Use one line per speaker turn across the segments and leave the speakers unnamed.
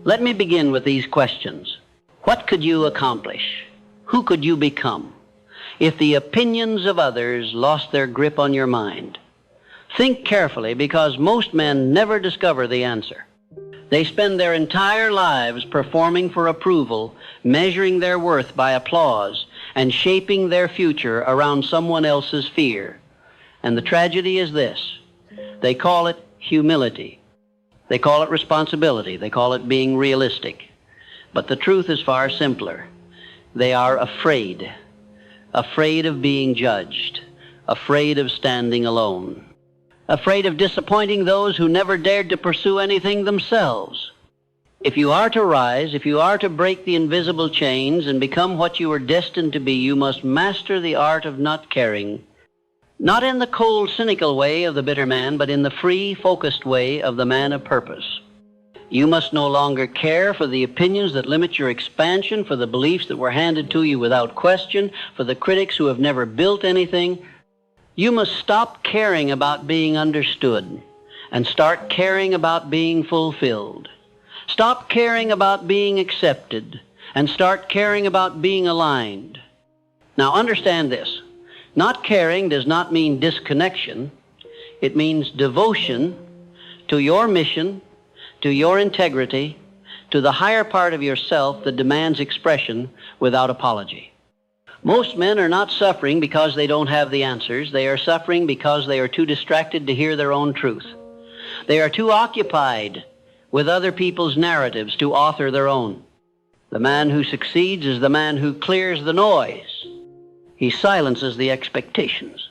Let me begin with these questions. What could you accomplish? Who could you become if the opinions of others lost their grip on your mind? Think carefully, because most men never discover the answer. They spend their entire lives performing for approval, measuring their worth by applause, and shaping their future around someone else's fear. And the tragedy is this: they call it humility. They call it responsibility. They call it being realistic. But the truth is far simpler. They are afraid. Afraid of being judged. Afraid of standing alone. Afraid of disappointing those who never dared to pursue anything themselves. If you are to rise, if you are to break the invisible chains and become what you are destined to be, you must master the art of not caring. Not in the cold, cynical way of the bitter man, but in the free, focused way of the man of purpose. You must no longer care for the opinions that limit your expansion, for the beliefs that were handed to you without question, for the critics who have never built anything. You must stop caring about being understood and start caring about being fulfilled. Stop caring about being accepted and start caring about being aligned. Now understand this. Not caring does not mean disconnection. It means devotion to your mission, to your integrity, to the higher part of yourself that demands expression without apology. Most men are not suffering because they don't have the answers. They are suffering because they are too distracted to hear their own truth. They are too occupied with other people's narratives to author their own. The man who succeeds is the man who clears the noise. He silences the expectations.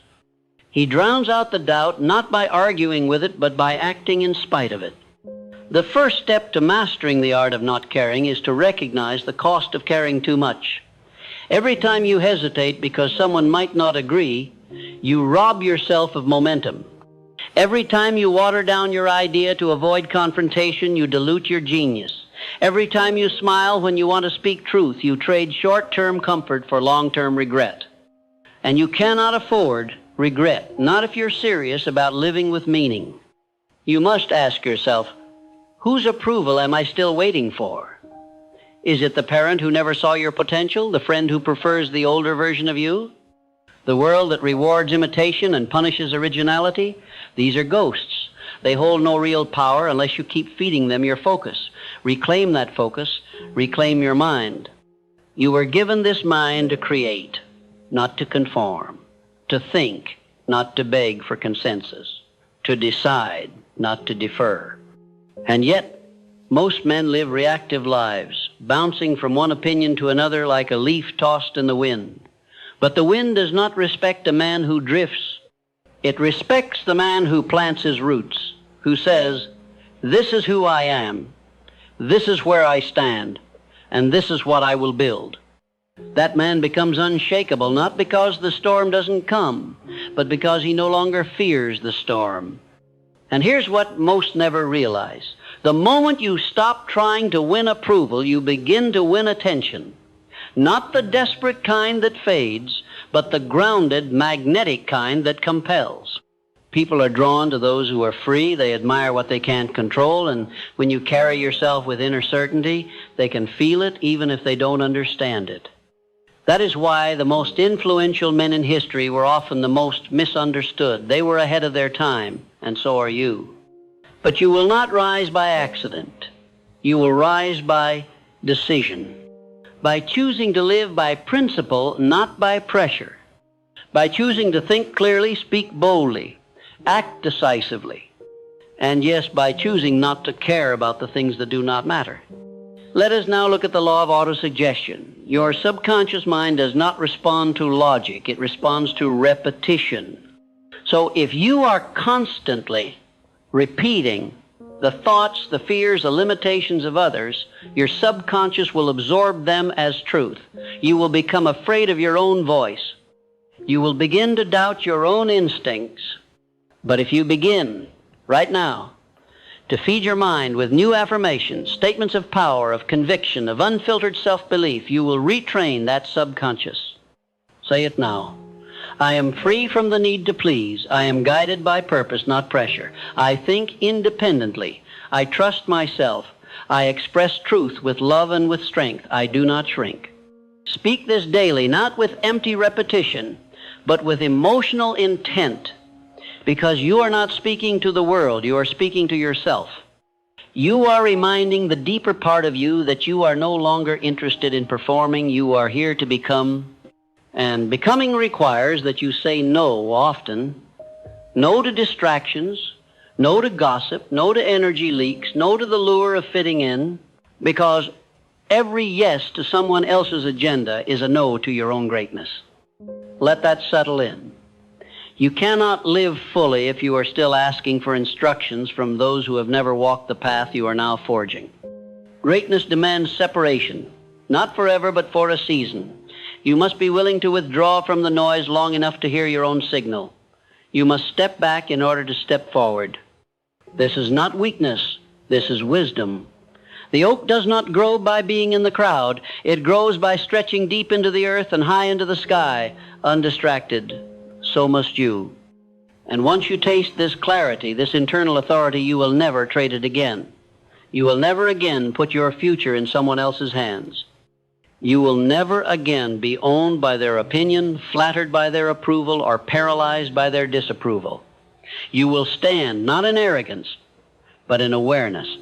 He drowns out the doubt not by arguing with it, but by acting in spite of it. The first step to mastering the art of not caring is to recognize the cost of caring too much. Every time you hesitate because someone might not agree, you rob yourself of momentum. Every time you water down your idea to avoid confrontation, you dilute your genius. Every time you smile when you want to speak truth, you trade short-term comfort for long-term regret. And you cannot afford regret, not if you're serious about living with meaning. You must ask yourself, whose approval am I still waiting for? Is it the parent who never saw your potential, the friend who prefers the older version of you? The world that rewards imitation and punishes originality? These are ghosts. They hold no real power unless you keep feeding them your focus. Reclaim that focus. Reclaim your mind. You were given this mind to create, not to conform. To think, not to beg for consensus. To decide, not to defer. And yet, most men live reactive lives, bouncing from one opinion to another like a leaf tossed in the wind. But the wind does not respect a man who drifts. It respects the man who plants his roots, who says, this is who I am, this is where I stand, and this is what I will build. That man becomes unshakable, not because the storm doesn't come, but because he no longer fears the storm. And here's what most never realize. The moment you stop trying to win approval, you begin to win attention. Not the desperate kind that fades, but the grounded, magnetic kind that compels. People are drawn to those who are free. They admire what they can't control, and when you carry yourself with inner certainty, they can feel it even if they don't understand it. That is why the most influential men in history were often the most misunderstood. They were ahead of their time, and so are you. But you will not rise by accident. You will rise by decision. By choosing to live by principle, not by pressure. By choosing to think clearly, speak boldly, act decisively. And yes, by choosing not to care about the things that do not matter. Let us now look at the law of autosuggestion. Your subconscious mind does not respond to logic. It responds to repetition. So if you are constantly repeating the thoughts, the fears, the limitations of others, your subconscious will absorb them as truth. You will become afraid of your own voice. You will begin to doubt your own instincts. But if you begin right now to feed your mind with new affirmations, statements of power, of conviction, of unfiltered self-belief, you will retrain that subconscious. Say it now. I am free from the need to please. I am guided by purpose, not pressure. I think independently. I trust myself. I express truth with love and with strength. I do not shrink. Speak this daily, not with empty repetition, but with emotional intent, because you are not speaking to the world, you are speaking to yourself. You are reminding the deeper part of you that you are no longer interested in performing, you are here to become, and becoming requires that you say no often. No to distractions, no to gossip, no to energy leaks, no to the lure of fitting in, because every yes to someone else's agenda is a no to your own greatness. Let that settle in. You cannot live fully if you are still asking for instructions from those who have never walked the path you are now forging. Greatness demands separation, not forever, but for a season. You must be willing to withdraw from the noise long enough to hear your own signal. You must step back in order to step forward. This is not weakness, this is wisdom. The oak does not grow by being in the crowd. It grows by stretching deep into the earth and high into the sky, undistracted. So must you. And once you taste this clarity, this internal authority, you will never trade it again. You will never again put your future in someone else's hands. You will never again be owned by their opinion, flattered by their approval, or paralyzed by their disapproval. You will stand not in arrogance, but in awareness.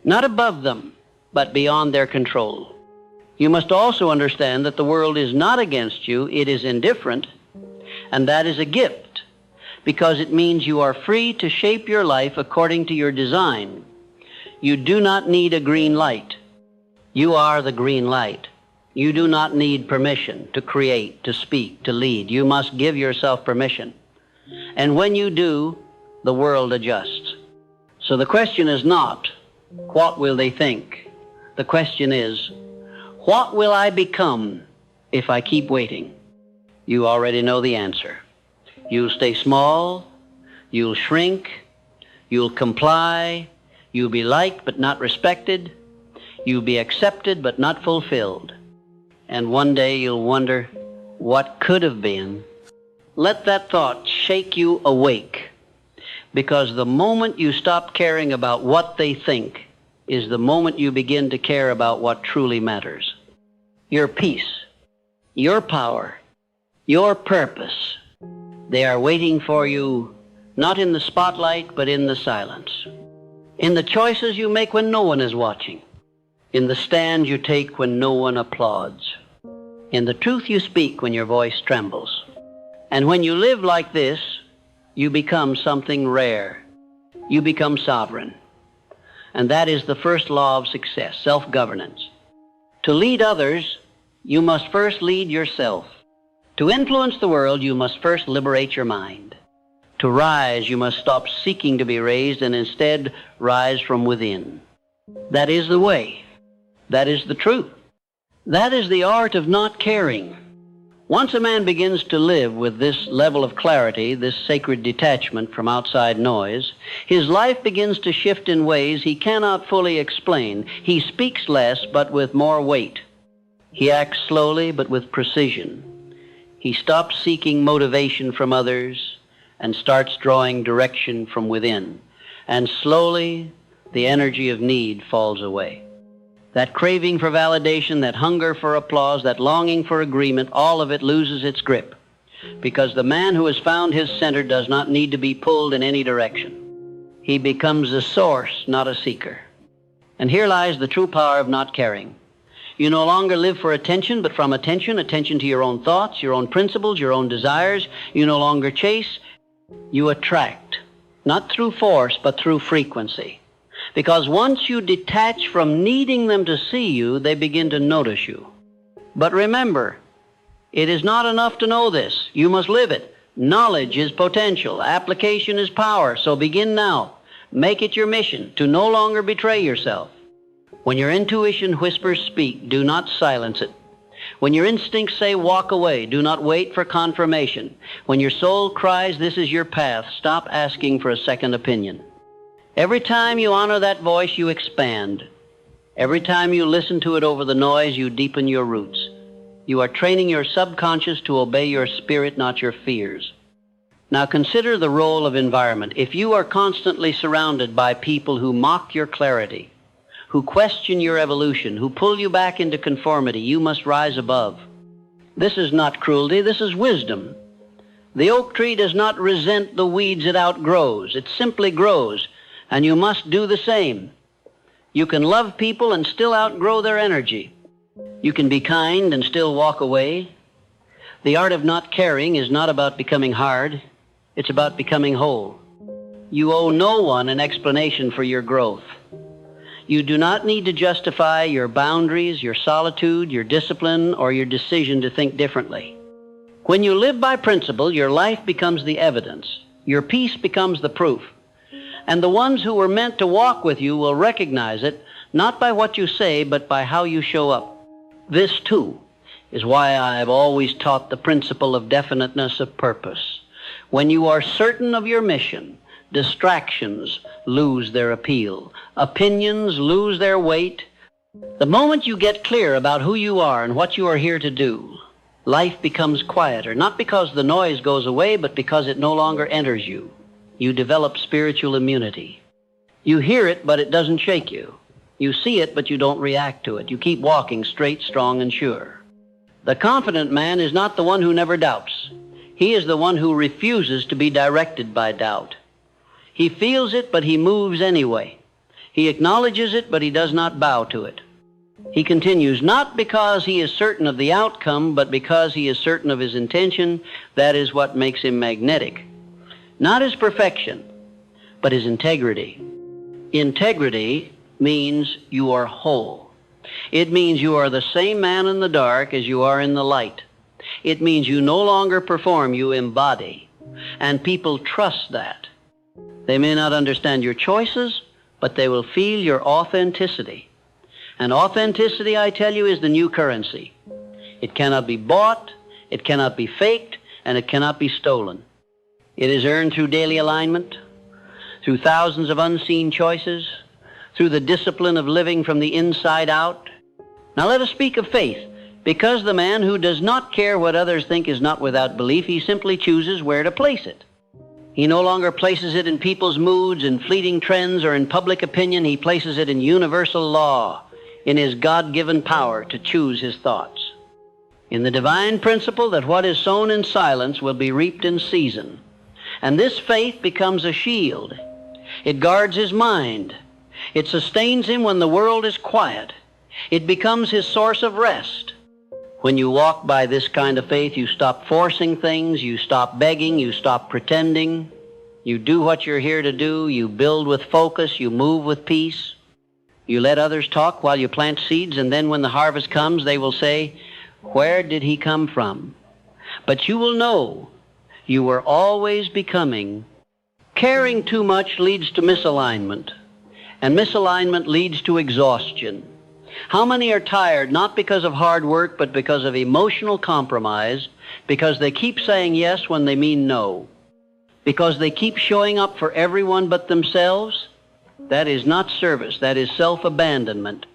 Not above them, but beyond their control. You must also understand that the world is not against you, it is indifferent, and that is a gift, because it means you are free to shape your life according to your design. You do not need a green light. You are the green light. You do not need permission to create, to speak, to lead. You must give yourself permission. And when you do, the world adjusts. So the question is not, what will they think? The question is, what will I become if I keep waiting? You already know the answer. You'll stay small, you'll shrink, you'll comply, you'll be liked but not respected, you'll be accepted but not fulfilled. And one day you'll wonder, what could have been? Let that thought shake you awake, because the moment you stop caring about what they think is the moment you begin to care about what truly matters. Your peace, your power, your purpose, they are waiting for you not in the spotlight but in the silence, in the choices you make when no one is watching, in the stand you take when no one applauds, in the truth you speak when your voice trembles. And when you live like this, you become something rare. You become sovereign. And that is the first law of success, self-governance. To lead others, you must first lead yourself. To influence the world, you must first liberate your mind. To rise, you must stop seeking to be raised and instead rise from within. That is the way. That is the truth. That is the art of not caring. Once a man begins to live with this level of clarity, this sacred detachment from outside noise, his life begins to shift in ways he cannot fully explain. He speaks less, but with more weight. He acts slowly, but with precision. He stops seeking motivation from others and starts drawing direction from within. And slowly, the energy of need falls away. That craving for validation, that hunger for applause, that longing for agreement, all of it loses its grip, because the man who has found his center does not need to be pulled in any direction. He becomes a source, not a seeker. And here lies the true power of not caring. You no longer live for attention, but from attention to your own thoughts, your own principles, your own desires. You no longer chase, you attract, not through force, but through frequency. Because once you detach from needing them to see you, they begin to notice you. But remember, it is not enough to know this. You must live it. Knowledge is potential. Application is power. So begin now. Make it your mission to no longer betray yourself. When your intuition whispers speak, do not silence it. When your instincts say walk away, do not wait for confirmation. When your soul cries this is your path, stop asking for a second opinion. Every time you honor that voice, you expand. Every time you listen to it over the noise, you deepen your roots. You are training your subconscious to obey your spirit, not your fears. Now consider the role of environment. If you are constantly surrounded by people who mock your clarity, who question your evolution, who pull you back into conformity, you must rise above. This is not cruelty, this is wisdom. The oak tree does not resent the weeds it outgrows. It simply grows, and you must do the same. You can love people and still outgrow their energy. You can be kind and still walk away. The art of not caring is not about becoming hard. It's about becoming whole. You owe no one an explanation for your growth. You do not need to justify your boundaries, your solitude, your discipline, or your decision to think differently. When you live by principle, your life becomes the evidence. Your peace becomes the proof. And the ones who were meant to walk with you will recognize it, not by what you say, but by how you show up. This, too, is why I've always taught the principle of definiteness of purpose. When you are certain of your mission, distractions lose their appeal. Opinions lose their weight. The moment you get clear about who you are and what you are here to do, life becomes quieter, not because the noise goes away, but because it no longer enters you. You develop spiritual immunity. You hear it, but it doesn't shake you. You see it, but you don't react to it. You keep walking straight, strong, and sure. The confident man is not the one who never doubts. He is the one who refuses to be directed by doubt. He feels it, but he moves anyway. He acknowledges it, but he does not bow to it. He continues, not because he is certain of the outcome, but because he is certain of his intention. That is what makes him magnetic. Not his perfection, but his integrity. Integrity means you are whole. It means you are the same man in the dark as you are in the light. It means you no longer perform, you embody. And people trust that. They may not understand your choices, but they will feel your authenticity. And authenticity, I tell you, is the new currency. It cannot be bought, it cannot be faked, and it cannot be stolen. It is earned through daily alignment, through thousands of unseen choices, through the discipline of living from the inside out. Now let us speak of faith, because the man who does not care what others think is not without belief. He simply chooses where to place it. He no longer places it in people's moods, in fleeting trends, or in public opinion. He places it in universal law, in his God-given power to choose his thoughts. In the divine principle that what is sown in silence will be reaped in season. And this faith becomes a shield. It guards his mind. It sustains him when the world is quiet. It becomes his source of rest. When you walk by this kind of faith, you stop forcing things, you stop begging, you stop pretending. You do what you're here to do. You build with focus. You move with peace. You let others talk while you plant seeds, and then when the harvest comes, they will say, "Where did he come from?" But you will know you were always becoming. Caring too much leads to misalignment, and misalignment leads to exhaustion. How many are tired not because of hard work, but because of emotional compromise, because they keep saying yes when they mean no, because they keep showing up for everyone but themselves? That is not service. That is self-abandonment,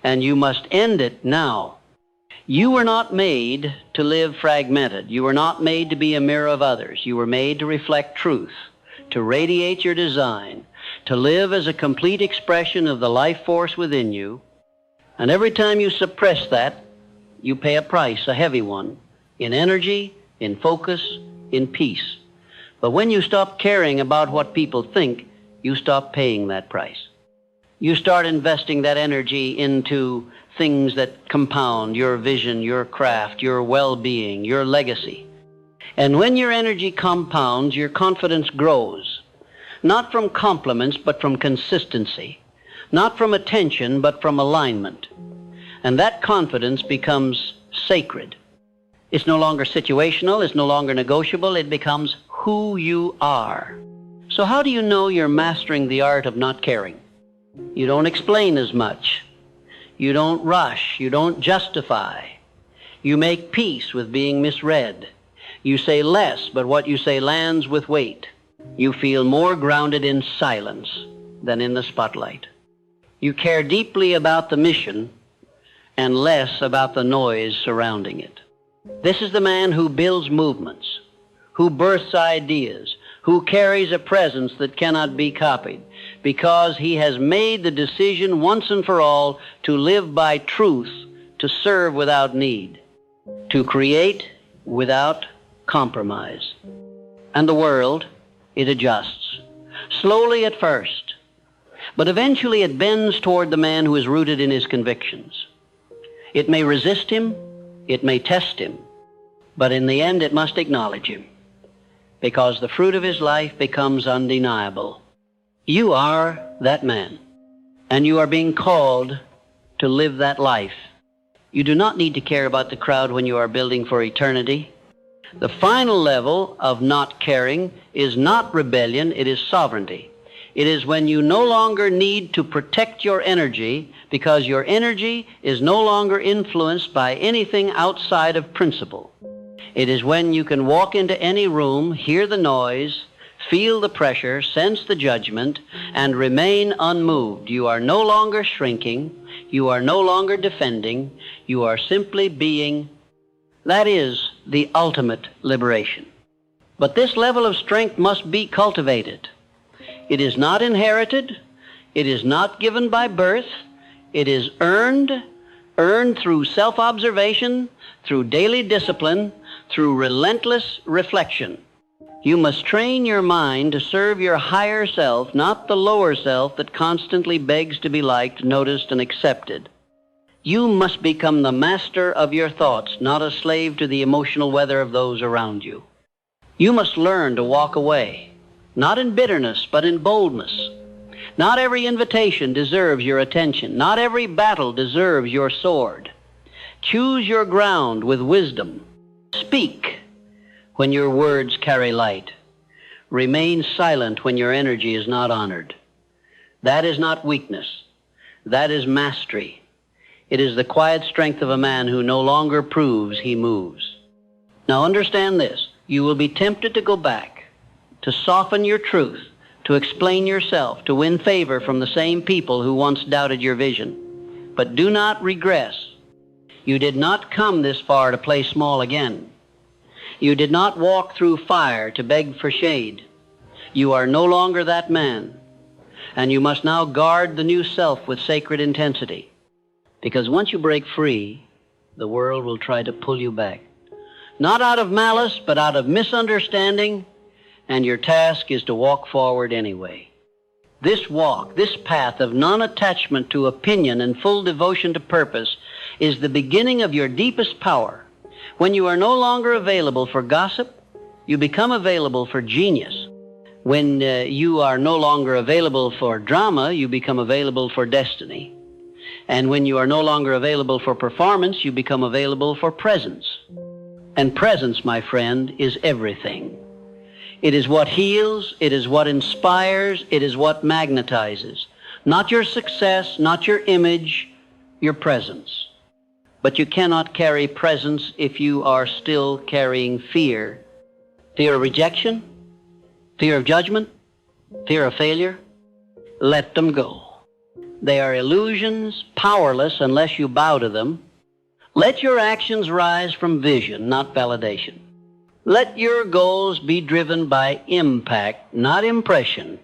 and you must end it now. You were not made to live fragmented. You were not made to be a mirror of others. You were made to reflect truth, to radiate your design, to live as a complete expression of the life force within you. And every time you suppress that, you pay a price, a heavy one, in energy, in focus, in peace. But when you stop caring about what people think, you stop paying that price. You start investing that energy into things that compound your vision, your craft, your well-being, your legacy. And when your energy compounds, your confidence grows, not from compliments, but from consistency, not from attention, but from alignment. And that confidence becomes sacred. It's no longer situational, it's no longer negotiable, it becomes who you are. So how do you know you're mastering the art of not caring? You don't explain as much. You don't rush. You don't justify. You make peace with being misread. You say less, but what you say lands with weight. You feel more grounded in silence than in the spotlight. You care deeply about the mission and less about the noise surrounding it. This is the man who builds movements, who births ideas, who carries a presence that cannot be copied, because he has made the decision once and for all to live by truth, to serve without need, to create without compromise. And the world, it adjusts, slowly at first, but eventually it bends toward the man who is rooted in his convictions. It may resist him, it may test him, but in the end it must acknowledge him, because the fruit of his life becomes undeniable. You are that man, and you are being called to live that life. You do not need to care about the crowd when you are building for eternity. The final level of not caring is not rebellion, it is sovereignty. It is when you no longer need to protect your energy because your energy is no longer influenced by anything outside of principle. It is when you can walk into any room, hear the noise, feel the pressure, sense the judgment, and remain unmoved. You are no longer shrinking. You are no longer defending. You are simply being. That is the ultimate liberation. But this level of strength must be cultivated. It is not inherited. It is not given by birth. It is earned through self-observation, through daily discipline, through relentless reflection. You must train your mind to serve your higher self, not the lower self that constantly begs to be liked, noticed, and accepted. You must become the master of your thoughts, not a slave to the emotional weather of those around you. You must learn to walk away, not in bitterness, but in boldness. Not every invitation deserves your attention. Not every battle deserves your sword. Choose your ground with wisdom. Speak when your words carry light. Remain silent when your energy is not honored. That is not weakness. That is mastery. It is the quiet strength of a man who no longer proves he moves. Now understand this. You will be tempted to go back, to soften your truth, to explain yourself, to win favor from the same people who once doubted your vision. But do not regress. You did not come this far to play small again. You did not walk through fire to beg for shade. You are no longer that man, and you must now guard the new self with sacred intensity. Because once you break free, the world will try to pull you back. Not out of malice, but out of misunderstanding, and your task is to walk forward anyway. This walk, this path of non-attachment to opinion and full devotion to purpose is the beginning of your deepest power. When you are no longer available for gossip, you become available for genius. When you are no longer available for drama, you become available for destiny. And when you are no longer available for performance, you become available for presence. And presence, my friend, is everything. It is what heals, it is what inspires, it is what magnetizes. Not your success, not your image, your presence. But you cannot carry presence if you are still carrying fear. Fear of rejection, fear of judgment, fear of failure. Let them go. They are illusions, powerless unless you bow to them. Let your actions rise from vision, not validation. Let your goals be driven by impact, not impression.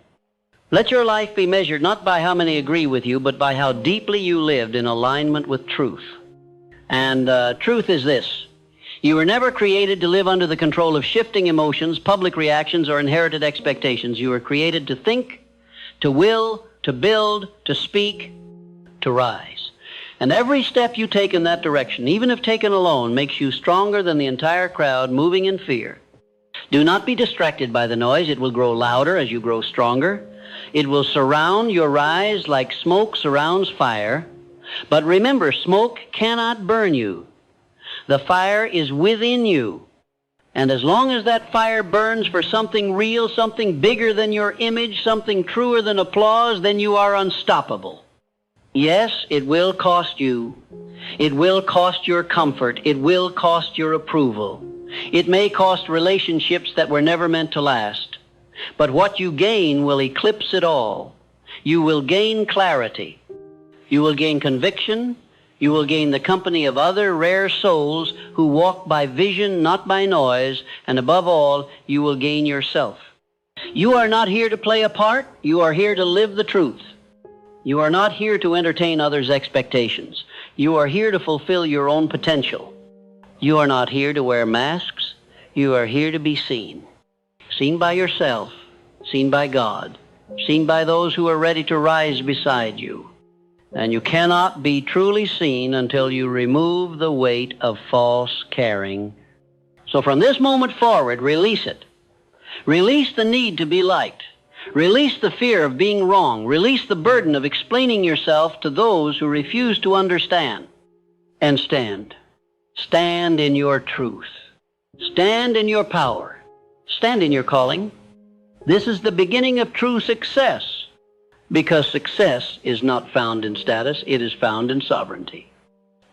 Let your life be measured not by how many agree with you, but by how deeply you lived in alignment with truth. And truth is this. You were never created to live under the control of shifting emotions, public reactions, or inherited expectations. You were created to think, to will, to build, to speak, to rise. And every step you take in that direction, even if taken alone, makes you stronger than the entire crowd moving in fear. Do not be distracted by the noise. It will grow louder as you grow stronger. It will surround your rise like smoke surrounds fire. But remember, smoke cannot burn you. The fire is within you. And as long as that fire burns for something real, something bigger than your image, something truer than applause, then you are unstoppable. Yes, it will cost you. It will cost your comfort. It will cost your approval. It may cost relationships that were never meant to last. But what you gain will eclipse it all. You will gain clarity. You will gain conviction. You will gain the company of other rare souls who walk by vision, not by noise. And above all, you will gain yourself. You are not here to play a part. You are here to live the truth. You are not here to entertain others' expectations. You are here to fulfill your own potential. You are not here to wear masks. You are here to be seen. Seen by yourself, seen by God, seen by those who are ready to rise beside you. And you cannot be truly seen until you remove the weight of false caring. So from this moment forward, release it. Release the need to be liked. Release the fear of being wrong. Release the burden of explaining yourself to those who refuse to understand. And stand. Stand in your truth. Stand in your power. Stand in your calling. This is the beginning of true success, because success is not found in status, it is found in sovereignty.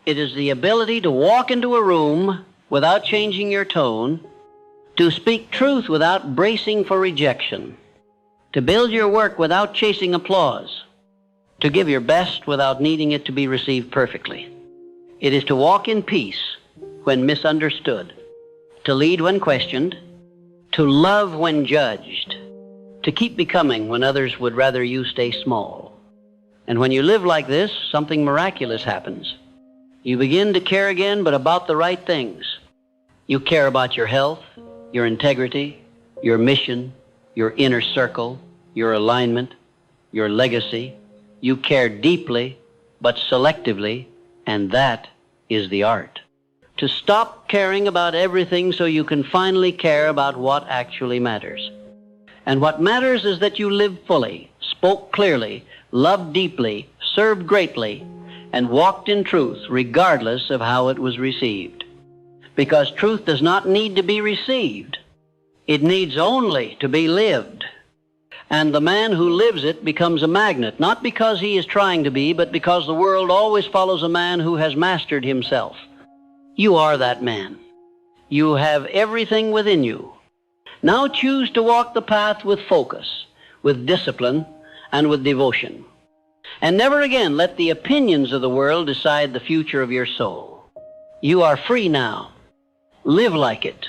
It is the ability to walk into a room without changing your tone, to speak truth without bracing for rejection, to build your work without chasing applause, to give your best without needing it to be received perfectly. It is to walk in peace when misunderstood, to lead when questioned, to love when judged, to keep becoming when others would rather you stay small. And when you live like this, something miraculous happens. You begin to care again, but about the right things. You care about your health, your integrity, your mission, your inner circle, your alignment, your legacy. You care deeply, but selectively, and that is the art. To stop caring about everything so you can finally care about what actually matters. And what matters is that you lived fully, spoke clearly, loved deeply, served greatly, and walked in truth regardless of how it was received. Because truth does not need to be received. It needs only to be lived. And the man who lives it becomes a magnet, not because he is trying to be, but because the world always follows a man who has mastered himself. You are that man. You have everything within you. Now choose to walk the path with focus, with discipline, and with devotion. And never again let the opinions of the world decide the future of your soul. You are free now. Live like it.